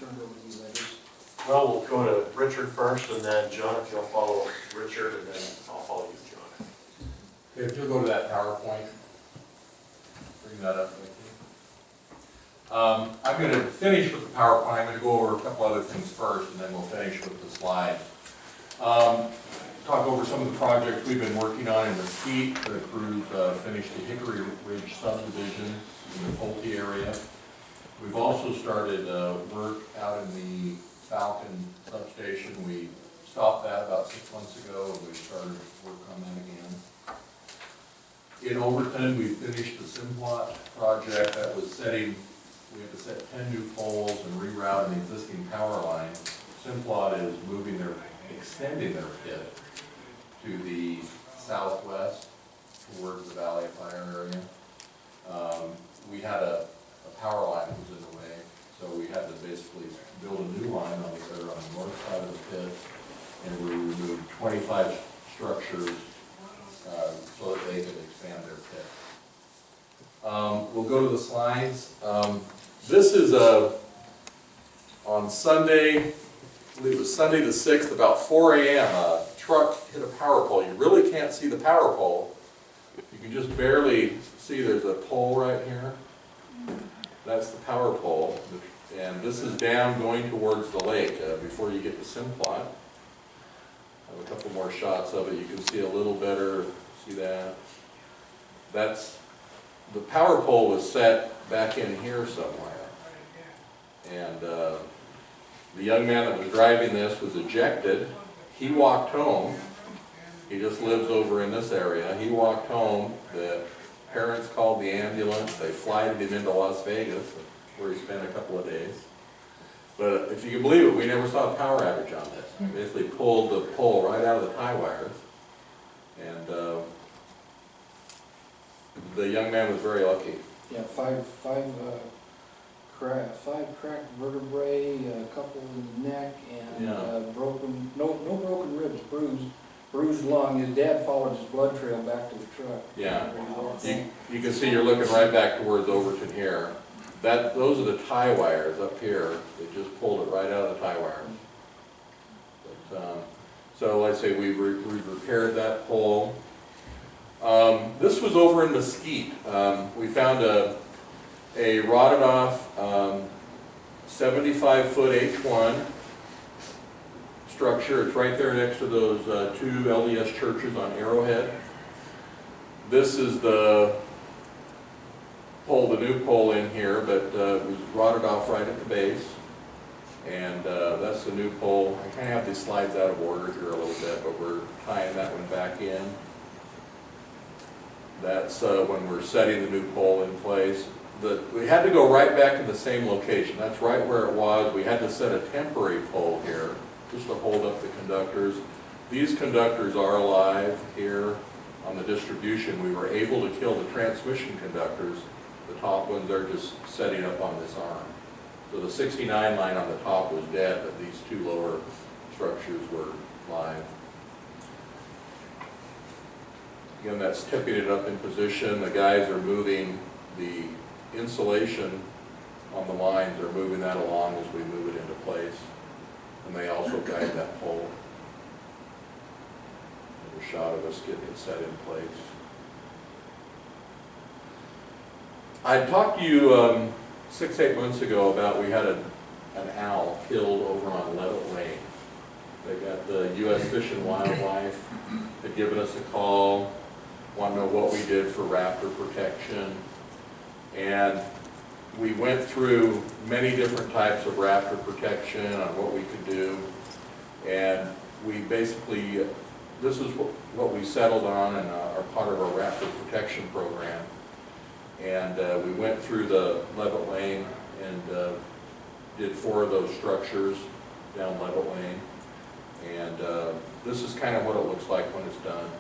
turn it over to you later. Well, we'll go to Richard first, and then John, if you'll follow Richard, and then I'll follow you, John. Okay, if you'll go to that PowerPoint, bring that up. I'm going to finish with the PowerPoint. I'm going to go over a couple other things first, and then we'll finish with the slides. Talk over some of the projects we've been working on in Mesquite. The crews finished the Hickory Ridge subdivision in the Pulte area. We've also started work out in the Falcon substation. We stopped that about 6 months ago, and we started work on that again. In Overton, we finished the Simplot project that was setting, we had to set 10 new poles and reroute an existing power line. Simplot is extending their pit to the southwest towards the Valley of Fire area. We had a power line that was in the way, so we had to basically build a new line on the north side of the pit, and we removed 25 structures so that they could expand their pit. We'll go to the slides. This is on Sunday, I believe it was Sunday the 6th, about 4 a.m. A truck hit a power pole. You really can't see the power pole. You can just barely see there's a pole right here. That's the power pole. And this is down going towards the lake before you get to Simplot. I have a couple more shots of it. You can see a little better. See that? That's the power pole was set back in here somewhere. And the young man that was driving this was ejected. He walked home. He just lives over in this area. He walked home. The parents called the ambulance. They flighted him into Las Vegas, where he spent a couple of days. But if you can believe it, we never saw a power outage on this. We basically pulled the pole right out of the tie wires. And the young man was very lucky. Yeah, five cracked vertebrae, a couple in the neck, and Yeah. no broken ribs, bruised lung. His dad followed his blood trail back to the truck. Yeah. You can see you're looking right back towards Overton here. Those are the tie wires up here. They just pulled it right out of the tie wires. But, so let's say we've repaired that pole. This was over in Mesquite. We found a rotted off 75-foot H1 structure. It's right there next to those two LDS churches on Arrowhead. This is the pole, the new pole in here, but it was rotted off right at the base. And that's the new pole. I kind of have these slides out of order here a little bit, but we're tying that one back in. That's when we're setting the new pole in place. We had to go right back to the same location. That's right where it was. We had to set a temporary pole here just to hold up the conductors. These conductors are alive here on the distribution. We were able to kill the transmission conductors. The top ones are just setting up on this arm. So the 69 line on the top was dead, but these two lower structures were live. Again, that's tipping it up in position. The guys are moving the insulation on the lines, are moving that along as we move it into place. And they also guide that pole. There's a shot of us getting it set in place. I talked to you 6-8 months ago about we had an owl killed over on Levitt Lane. They got the U.S. Fish and Wildlife had given us a call, want to know what we did for raptor protection. And we went through many different types of raptor protection on what we could do. And we basically, this is what we settled on and are part of our raptor protection program. And we went through the Levitt Lane and did 4 of those structures down Levitt Lane. And this is kind of what it looks like when it's done.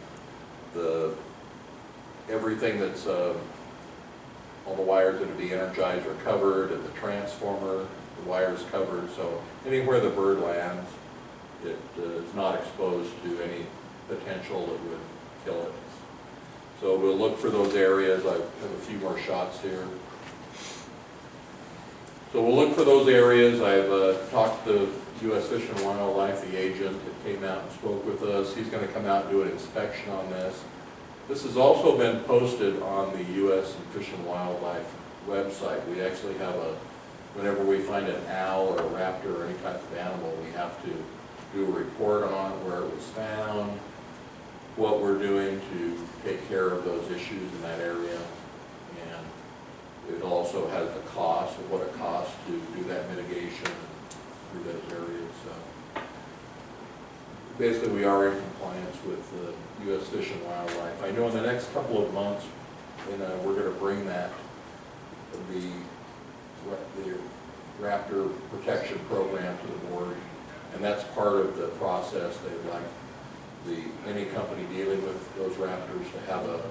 Everything that's, all the wires that are de-energized are covered, and the transformer, the wire's covered, so anywhere the bird lands, it is not exposed to any potential that would kill it. So we'll look for those areas. I have a few more shots here. So we'll look for those areas. I've talked to U.S. Fish and Wildlife, the agent that came out and spoke with us. He's going to come out and do an inspection on this. This has also been posted on the U.S. Fish and Wildlife website. We actually have whenever we find an owl or a raptor or any type of animal, we have to do a report on it, where it was found, what we're doing to take care of those issues in that area. And it also has the cost of what it costs to do that mitigation through those areas. So basically, we are in compliance with the U.S. Fish and Wildlife. I know in the next couple of months, we're going to bring that, the raptor protection program to the board, and that's part of the process. They'd like any company dealing with those raptors to have a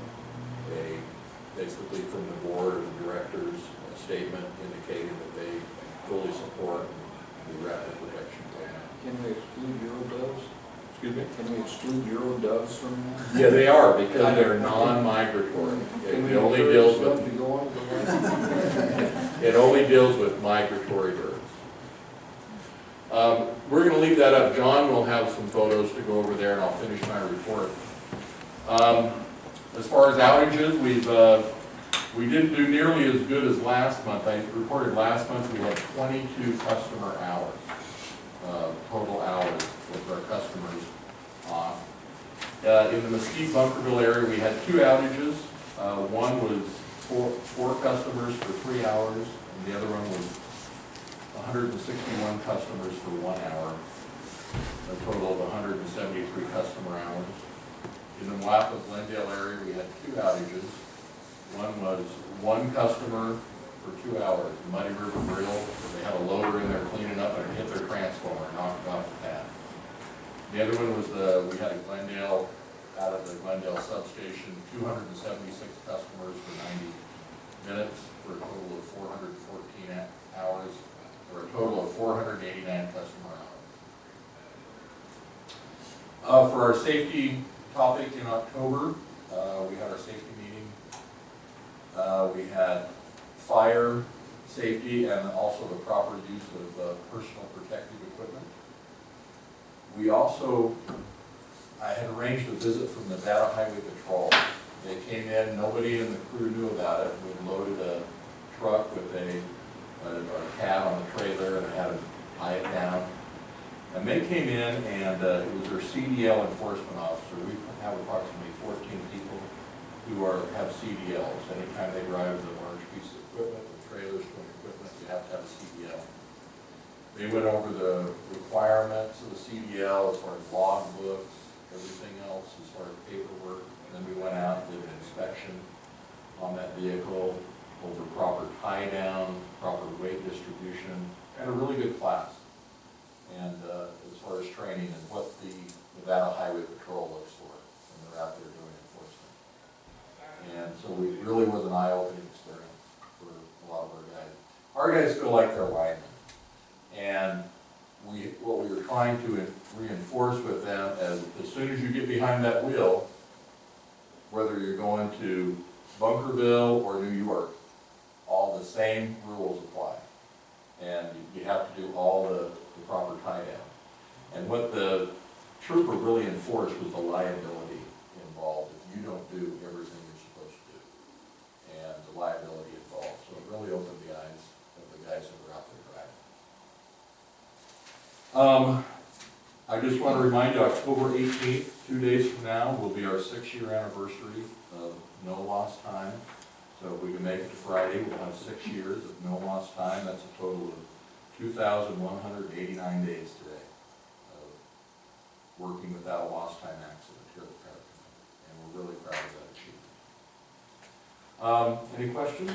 basically from the board or the directors, a statement indicating that they fully support the raptor protection program. Can we exclude Euro doves? Excuse me? Can we exclude Euro doves from that? Yeah, they are, because they're non-migratory. It only deals with it only deals with migratory birds. We're going to leave that up. John will have some photos to go over there, and I'll finish my report. As far as outages, we didn't do nearly as good as last month. I reported last month we had 22 customer hours, total hours with our customers on. In the Mesquite Bunkerville area, we had 2 outages. One was four customers for 3 hours, and the other one was 161 customers for 1 hour, a total of 173 customer hours. In the Wappa Glendale area, we had 2 outages. One was 1 customer for 2 hours, the Muddy River Grill. They had a loader in there cleaning up and it hit their transformer, knocked it off the path. The other one was we had a Glendale, out of the Glendale substation, 276 customers for 90 minutes for a total of 414 hours, or a total of 489 customer hours. For our safety topic in October, we had our safety meeting. We had fire safety and also the proper use of personal protective equipment. We also, I had arranged a visit from the Nevada Highway Patrol. They came in, nobody in the crew knew about it. We loaded a truck with a cab on the trailer and had to tie it down. And they came in, and it was their CDL enforcement officer. We have approximately 14 people who have CDLs. Anytime they drive the large piece of equipment, the trailers, equipment, you have to have a CDL. They went over the requirements of the CDL as far as log books, everything else as far as paperwork. And then we went out and did an inspection on that vehicle, over proper tie down, proper weight distribution, and a really good class. And as far as training and what the Nevada Highway Patrol looks for when they're out there doing enforcement. And so it really was an eye-opening experience for a lot of our guys. Our guys feel like they're linemen. And what we were trying to reinforce with them as soon as you get behind that wheel, whether you're going to Bunkerville or New York, all the same rules apply. And you have to do all the proper tie down. And what the trooper really enforced was the liability involved if you don't do everything you're supposed to do. And the liability involved. So it really opened the eyes of the guys that were out there driving. I just want to remind you, October 18th, 2 days from now, will be our 6-year anniversary of No Lost Time. So if we can make it to Friday, we'll have 6 years of no lost time. That's a total of 2,189 days today of working without a lost time accident here at the power company. And we're really proud of that achievement. Any questions?